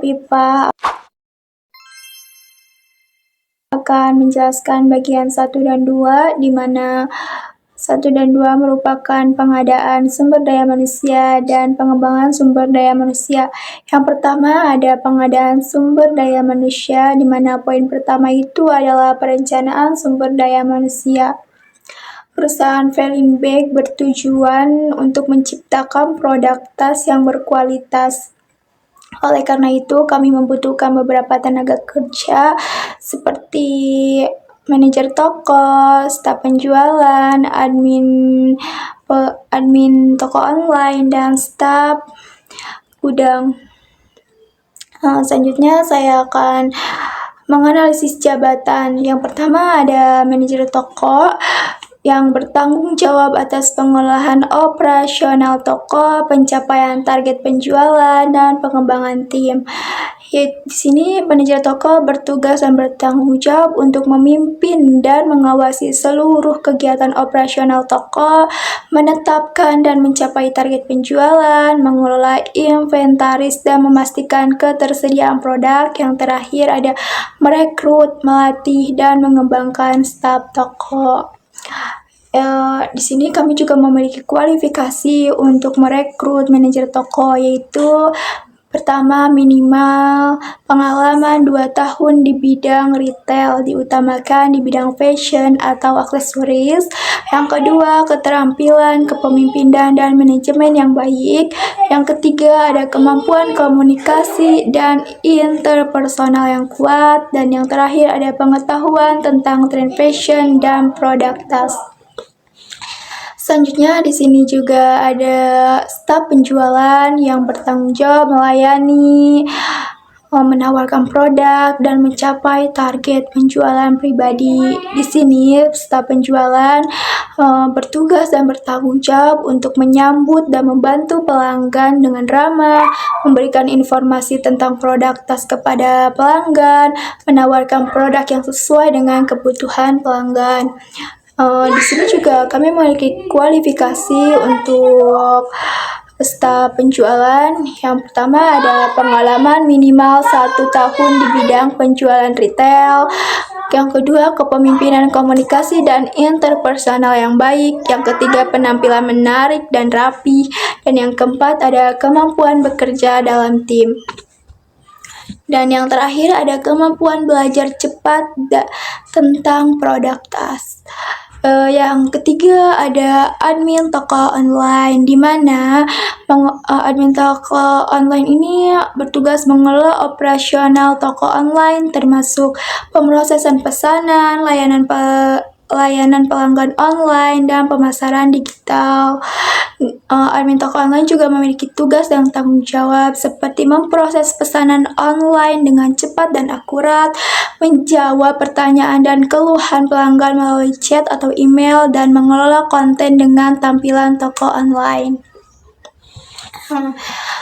Opipa akan menjelaskan bagian 1 dan 2, di mana 1 dan 2 merupakan pengadaan sumber daya manusia dan pengembangan sumber daya manusia. Yang pertama ada pengadaan sumber daya manusia, di mana poin pertama itu adalah perencanaan sumber daya manusia. Perusahaan Vellingbek bertujuan untuk menciptakan produk tas yang berkualitas. Oleh karena itu, kami membutuhkan beberapa tenaga kerja seperti manajer toko, staf penjualan, admin toko online, dan staf gudang. Selanjutnya saya akan menganalisis jabatan. Yang pertama ada manajer toko yang bertanggung jawab atas pengolahan operasional toko, pencapaian target penjualan, dan pengembangan tim. Di sini manajer toko bertugas dan bertanggung jawab untuk memimpin dan mengawasi seluruh kegiatan operasional toko, menetapkan dan mencapai target penjualan, mengelola inventaris, dan memastikan ketersediaan produk. Yang terakhir ada merekrut, melatih, dan mengembangkan staf toko. Di sini kami juga memiliki kualifikasi untuk merekrut manajer toko, yaitu pertama, minimal pengalaman 2 tahun di bidang retail, diutamakan di bidang fashion atau aksesoris. Yang kedua, keterampilan kepemimpinan dan manajemen yang baik. Yang ketiga, ada kemampuan komunikasi dan interpersonal yang kuat. Dan yang terakhir, ada pengetahuan tentang tren fashion dan produk tas. Selanjutnya di sini juga ada staf penjualan yang bertanggung jawab melayani, menawarkan produk, dan mencapai target penjualan pribadi. Di sini staf penjualan bertugas dan bertanggung jawab untuk menyambut dan membantu pelanggan dengan ramah, memberikan informasi tentang produk tas kepada pelanggan, menawarkan produk yang sesuai dengan kebutuhan pelanggan. Di sini juga kami memiliki kualifikasi untuk staf penjualan. Yang pertama ada pengalaman minimal 1 tahun di bidang penjualan retail. Yang kedua, kepemimpinan komunikasi dan interpersonal yang baik. Yang ketiga, penampilan menarik dan rapi. Dan yang keempat, ada kemampuan bekerja dalam tim. Dan yang terakhir ada kemampuan belajar cepat tentang produk tas. Yang ketiga ada admin toko online, di mana admin toko online ini bertugas mengelola operasional toko online termasuk pemrosesan pesanan, layanan pelanggan online, dan pemasaran digital. Admin toko online juga memiliki tugas dan tanggung jawab seperti memproses pesanan online dengan cepat dan akurat, menjawab pertanyaan dan keluhan pelanggan melalui chat atau email, dan mengelola konten dengan tampilan toko online.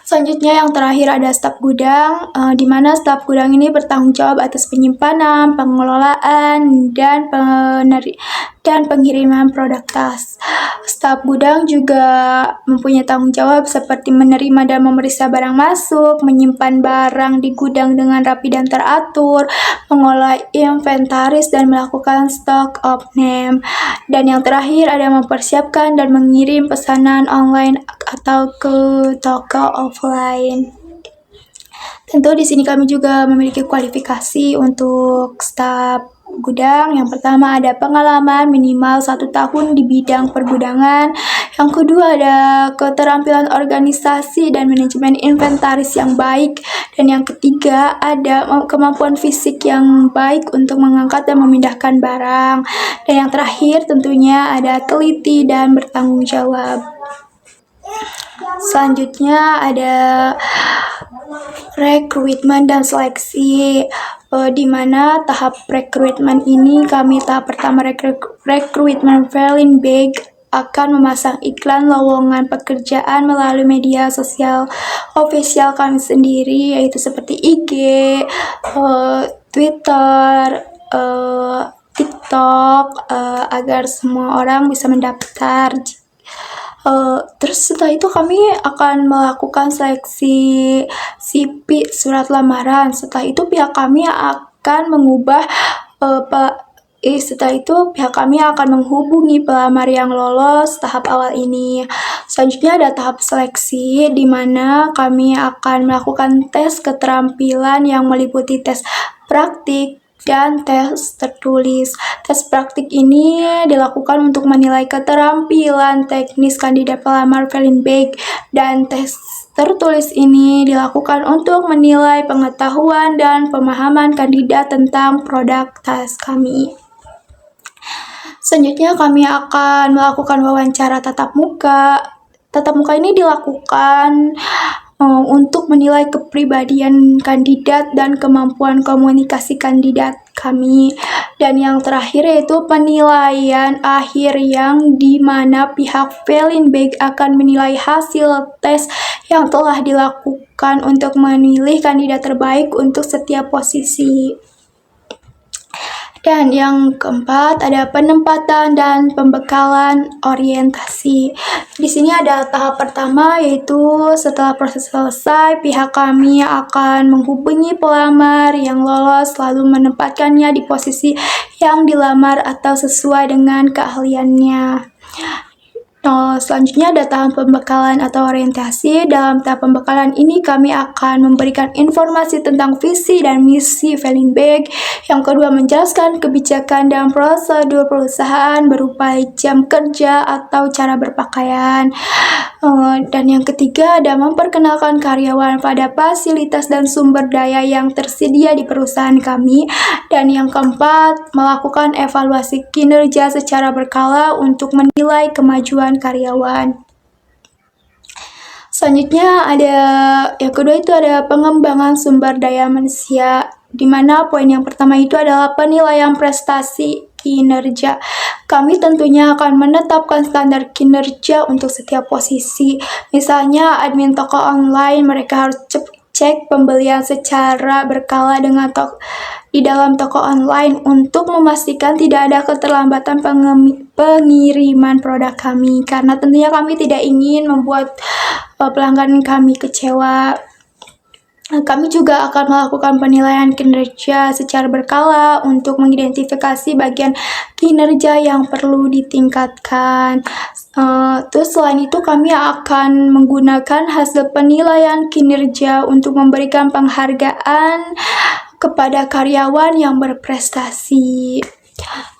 Selanjutnya yang terakhir ada staf gudang, di mana staf gudang ini bertanggung jawab atas penyimpanan, pengelolaan, dan pengiriman produk tas. Staf gudang juga mempunyai tanggung jawab seperti menerima dan memeriksa barang masuk, menyimpan barang di gudang dengan rapi dan teratur, mengolah inventaris, dan melakukan stock of name. Dan yang terakhir ada mempersiapkan dan mengirim pesanan online atau ke toko offline. Tentu di sini kami juga memiliki kualifikasi untuk staf gudang. Yang pertama ada pengalaman minimal 1 tahun di bidang pergudangan. Yang kedua ada keterampilan organisasi dan manajemen inventaris yang baik. Dan yang ketiga ada kemampuan fisik yang baik untuk mengangkat dan memindahkan barang. Dan yang terakhir tentunya ada teliti dan bertanggung jawab. Selanjutnya ada rekrutmen dan seleksi, di mana tahap rekrutmen ini tahap pertama rekrutmen Vellingbek akan memasang iklan lowongan pekerjaan melalui media sosial official kami sendiri, yaitu seperti IG, Twitter, TikTok, agar semua orang bisa mendaftar. Terus setelah itu kami akan melakukan seleksi CV surat lamaran. Setelah itu pihak kami akan mengubah setelah itu pihak kami akan menghubungi pelamar yang lolos tahap awal ini. Selanjutnya ada tahap seleksi di mana kami akan melakukan tes keterampilan yang meliputi tes praktik dan tes tertulis. Tes praktik ini dilakukan untuk menilai keterampilan teknis kandidat pelamar Velenbag, dan tes tertulis ini dilakukan untuk menilai pengetahuan dan pemahaman kandidat tentang produk tes kami. Selanjutnya kami akan melakukan wawancara tatap muka. Tatap muka ini dilakukan untuk menilai kepribadian kandidat dan kemampuan komunikasi kandidat kami. Dan yang terakhir yaitu penilaian akhir, yang dimana pihak Velenbag akan menilai hasil tes yang telah dilakukan untuk memilih kandidat terbaik untuk setiap posisi. Dan yang keempat ada penempatan dan pembekalan orientasi. Di sini ada tahap pertama, yaitu setelah proses selesai, pihak kami akan menghubungi pelamar yang lolos lalu menempatkannya di posisi yang dilamar atau sesuai dengan keahliannya. Selanjutnya ada tahap pembekalan atau orientasi. Dalam tahap pembekalan ini kami akan memberikan informasi tentang visi dan misi Velenbag. Yang kedua, menjelaskan kebijakan dan prosedur perusahaan berupa jam kerja atau cara berpakaian. Dan yang ketiga ada memperkenalkan karyawan pada fasilitas dan sumber daya yang tersedia di perusahaan kami. Dan yang keempat, melakukan evaluasi kinerja secara berkala untuk menilai kemajuan karyawan. Selanjutnya ada yang kedua itu ada pengembangan sumber daya manusia, di mana poin yang pertama itu adalah penilaian prestasi kinerja. Kami tentunya akan menetapkan standar kinerja untuk setiap posisi. Misalnya admin toko online, mereka harus cek pembelian secara berkala di dalam toko online untuk memastikan tidak ada keterlambatan pengiriman produk kami, karena tentunya kami tidak ingin membuat pelanggan kami kecewa. Kami juga akan melakukan penilaian kinerja secara berkala untuk mengidentifikasi bagian kinerja yang perlu ditingkatkan. Terus selain itu kami akan menggunakan hasil penilaian kinerja untuk memberikan penghargaan kepada karyawan yang berprestasi.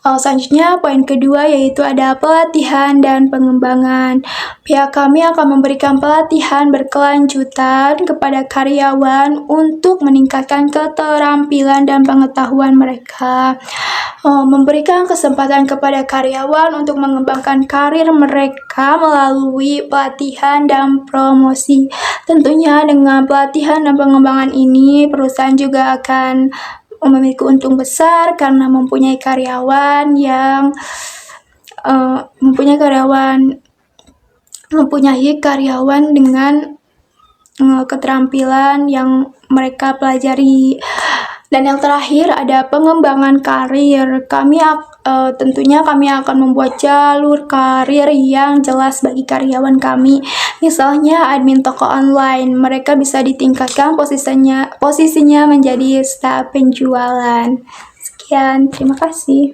Selanjutnya poin kedua yaitu ada pelatihan dan pengembangan. Pihak kami akan memberikan pelatihan berkelanjutan kepada karyawan untuk meningkatkan keterampilan dan pengetahuan mereka. Memberikan kesempatan kepada karyawan untuk mengembangkan karir mereka melalui pelatihan dan promosi. Tentunya dengan pelatihan dan pengembangan ini, perusahaan juga akan memiliki untung besar karena mempunyai karyawan dengan keterampilan yang mereka pelajari. Dan yang terakhir ada pengembangan karir. Tentunya kami akan membuat jalur karir yang jelas bagi karyawan kami. Misalnya admin toko online, mereka bisa ditingkatkan posisinya menjadi staf penjualan. Sekian, terima kasih.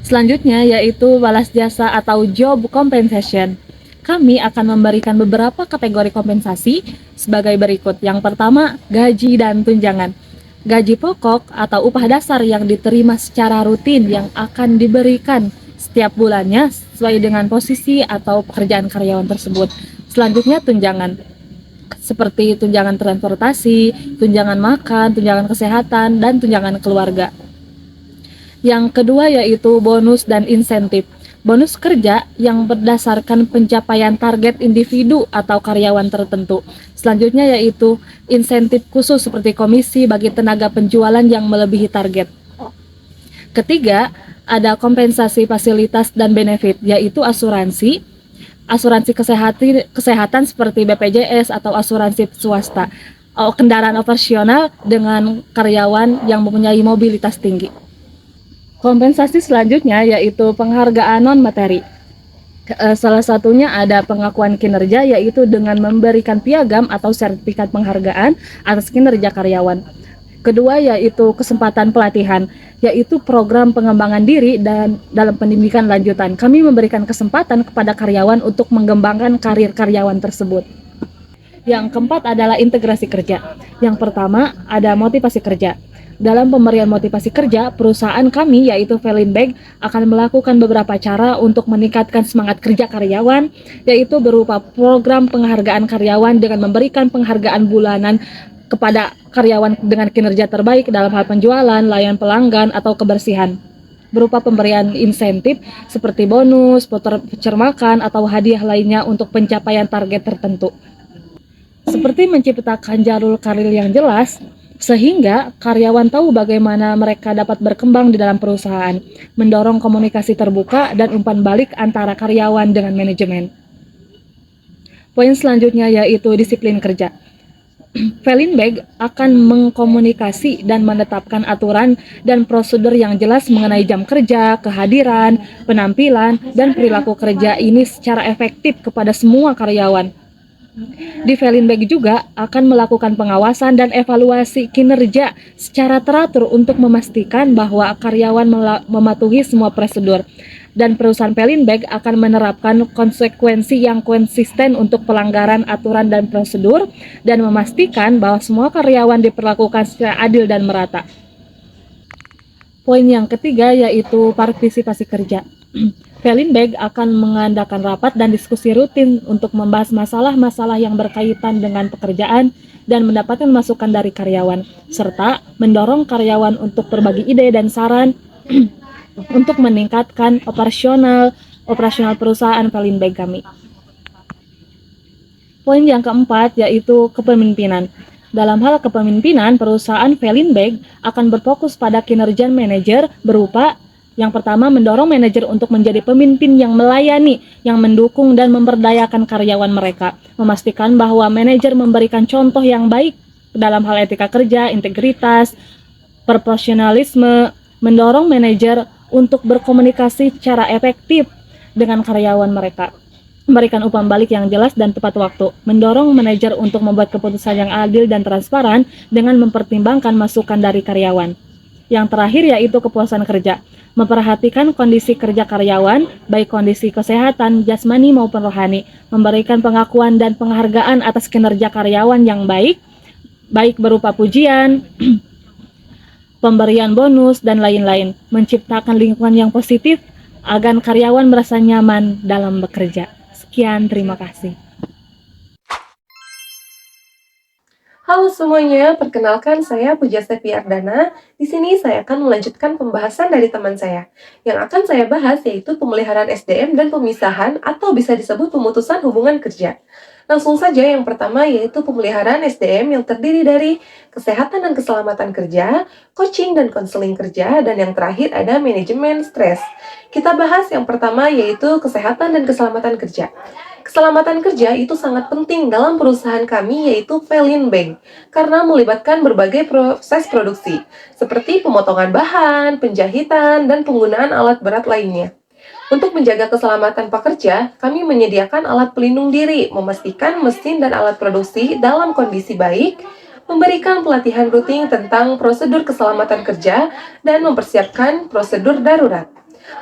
Selanjutnya yaitu balas jasa atau job compensation. Kami akan memberikan beberapa kategori kompensasi sebagai berikut. Yang pertama, gaji dan tunjangan. Gaji pokok atau upah dasar yang diterima secara rutin yang akan diberikan setiap bulannya sesuai dengan posisi atau pekerjaan karyawan tersebut. Selanjutnya tunjangan, seperti tunjangan transportasi, tunjangan makan, tunjangan kesehatan, dan tunjangan keluarga. Yang kedua yaitu bonus dan insentif. Bonus kerja yang berdasarkan pencapaian target individu atau karyawan tertentu. Selanjutnya yaitu insentif khusus seperti komisi bagi tenaga penjualan yang melebihi target. Ketiga, ada kompensasi fasilitas dan benefit, yaitu asuransi kesehatan seperti BPJS atau asuransi swasta, kendaraan operasional dengan karyawan yang mempunyai mobilitas tinggi. Kompensasi selanjutnya yaitu penghargaan non-materi. Salah satunya ada pengakuan kinerja, yaitu dengan memberikan piagam atau sertifikat penghargaan atas kinerja karyawan. Kedua yaitu kesempatan pelatihan, yaitu program pengembangan diri dan dalam pendidikan lanjutan. Kami memberikan kesempatan kepada karyawan untuk mengembangkan karir karyawan tersebut. Yang keempat adalah integrasi kerja. Yang pertama ada motivasi kerja. Dalam pemberian motivasi kerja, perusahaan kami yaitu Velinbag akan melakukan beberapa cara untuk meningkatkan semangat kerja karyawan, yaitu berupa program penghargaan karyawan dengan memberikan penghargaan bulanan kepada karyawan dengan kinerja terbaik dalam hal penjualan, layanan pelanggan, atau kebersihan, berupa pemberian insentif seperti bonus, voucher makan, atau hadiah lainnya untuk pencapaian target tertentu. Seperti menciptakan jalur karir yang jelas, sehingga karyawan tahu bagaimana mereka dapat berkembang di dalam perusahaan, mendorong komunikasi terbuka dan umpan balik antara karyawan dengan manajemen. Poin selanjutnya yaitu disiplin kerja. Velinbag akan mengkomunikasi dan menetapkan aturan dan prosedur yang jelas mengenai jam kerja, kehadiran, penampilan, dan perilaku kerja ini secara efektif kepada semua karyawan. Di Velinbag juga akan melakukan pengawasan dan evaluasi kinerja secara teratur untuk memastikan bahwa karyawan mematuhi semua prosedur. Dan perusahaan Velinbag akan menerapkan konsekuensi yang konsisten untuk pelanggaran aturan dan prosedur dan memastikan bahwa semua karyawan diperlakukan secara adil dan merata. Poin yang ketiga yaitu partisipasi kerja. Velinbag akan mengadakan rapat dan diskusi rutin untuk membahas masalah-masalah yang berkaitan dengan pekerjaan dan mendapatkan masukan dari karyawan, serta mendorong karyawan untuk berbagi ide dan saran untuk meningkatkan operasional perusahaan Velinbag kami. Poin yang keempat yaitu kepemimpinan. Dalam hal kepemimpinan, perusahaan Velinbag akan berfokus pada kinerja manajer berupa yang pertama, mendorong manajer untuk menjadi pemimpin yang melayani, yang mendukung dan memberdayakan karyawan mereka. Memastikan bahwa manajer memberikan contoh yang baik dalam hal etika kerja, integritas, profesionalisme, mendorong manajer untuk berkomunikasi secara efektif dengan karyawan mereka. Memberikan umpan balik yang jelas dan tepat waktu. Mendorong manajer untuk membuat keputusan yang adil dan transparan dengan mempertimbangkan masukan dari karyawan. Yang terakhir yaitu kepuasan kerja. Memperhatikan kondisi kerja karyawan, baik kondisi kesehatan, jasmani maupun rohani, memberikan pengakuan dan penghargaan atas kinerja karyawan yang baik berupa pujian, pemberian bonus, dan lain-lain, menciptakan lingkungan yang positif agar karyawan merasa nyaman dalam bekerja. Sekian, terima kasih. Halo semuanya, perkenalkan saya Puja Sepi Ardana. Di sini saya akan melanjutkan pembahasan dari teman saya. Yang akan saya bahas yaitu pemeliharaan SDM dan pemisahan atau bisa disebut pemutusan hubungan kerja. Langsung saja yang pertama yaitu pemeliharaan SDM yang terdiri dari kesehatan dan keselamatan kerja, coaching dan konseling kerja, dan yang terakhir ada manajemen stres. Kita bahas yang pertama yaitu kesehatan dan keselamatan kerja. Keselamatan kerja itu sangat penting dalam perusahaan kami yaitu Velinbag karena melibatkan berbagai proses produksi seperti pemotongan bahan, penjahitan, dan penggunaan alat berat lainnya. Untuk menjaga keselamatan pekerja, kami menyediakan alat pelindung diri, memastikan mesin dan alat produksi dalam kondisi baik, memberikan pelatihan rutin tentang prosedur keselamatan kerja, dan mempersiapkan prosedur darurat.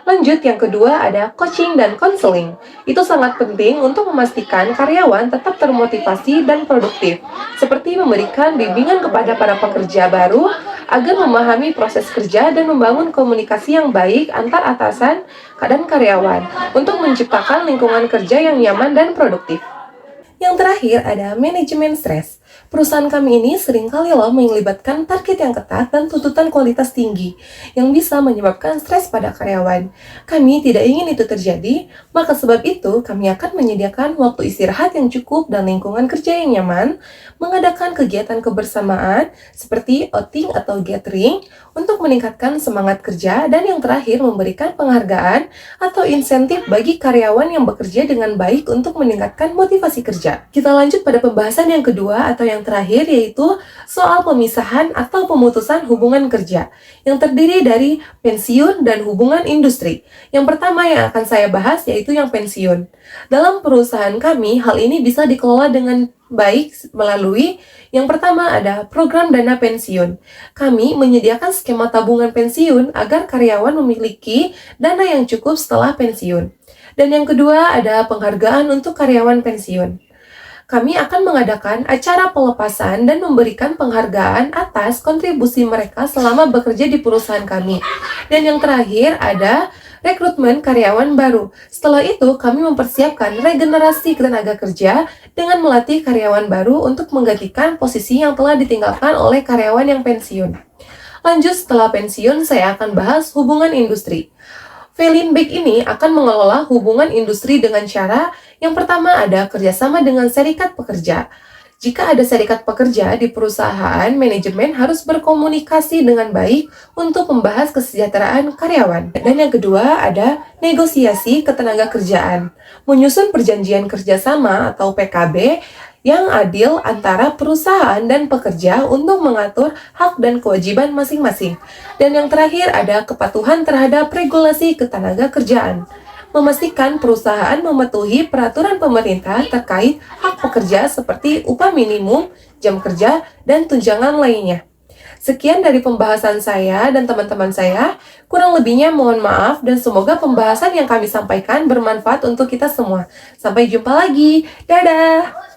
Lanjut, yang kedua ada coaching dan konseling. Itu sangat penting untuk memastikan karyawan tetap termotivasi dan produktif, seperti memberikan bimbingan kepada para pekerja baru agar memahami proses kerja dan membangun komunikasi yang baik antar atasan dan karyawan untuk menciptakan lingkungan kerja yang nyaman dan produktif. Yang terakhir ada manajemen stres. Perusahaan kami ini seringkali melibatkan target yang ketat dan tuntutan kualitas tinggi yang bisa menyebabkan stres pada karyawan. Kami tidak ingin itu terjadi, maka sebab itu kami akan menyediakan waktu istirahat yang cukup dan lingkungan kerja yang nyaman, mengadakan kegiatan kebersamaan seperti outing atau gathering untuk meningkatkan semangat kerja, dan yang terakhir memberikan penghargaan atau insentif bagi karyawan yang bekerja dengan baik untuk meningkatkan motivasi kerja. Kita lanjut pada pembahasan yang kedua atau atau yang terakhir yaitu soal pemisahan atau pemutusan hubungan kerja yang terdiri dari pensiun dan hubungan industri. Yang pertama yang akan saya bahas yaitu yang pensiun. Dalam perusahaan kami, hal ini bisa dikelola dengan baik melalui yang pertama ada program dana pensiun. Kami menyediakan skema tabungan pensiun agar karyawan memiliki dana yang cukup setelah pensiun. Dan yang kedua ada penghargaan untuk karyawan pensiun. Kami akan mengadakan acara pelepasan dan memberikan penghargaan atas kontribusi mereka selama bekerja di perusahaan kami. Dan yang terakhir ada rekrutmen karyawan baru. Setelah itu, kami mempersiapkan regenerasi tenaga kerja dengan melatih karyawan baru untuk menggantikan posisi yang telah ditinggalkan oleh karyawan yang pensiun. Lanjut, setelah pensiun, saya akan bahas hubungan industri. Velinbeck ini akan mengelola hubungan industri dengan cara yang pertama ada kerjasama dengan serikat pekerja. Jika ada serikat pekerja di perusahaan, manajemen harus berkomunikasi dengan baik untuk membahas kesejahteraan karyawan. Dan yang kedua ada negosiasi ketenaga kerjaan. Menyusun perjanjian kerjasama atau PKB yang adil antara perusahaan dan pekerja untuk mengatur hak dan kewajiban masing-masing. Dan yang terakhir ada kepatuhan terhadap regulasi ketenaga kerjaan. Memastikan perusahaan mematuhi peraturan pemerintah terkait hak pekerja seperti upah minimum, jam kerja, dan tunjangan lainnya. Sekian dari pembahasan saya dan teman-teman saya. Kurang lebihnya mohon maaf dan semoga pembahasan yang kami sampaikan bermanfaat untuk kita semua. Sampai jumpa lagi. Dadah!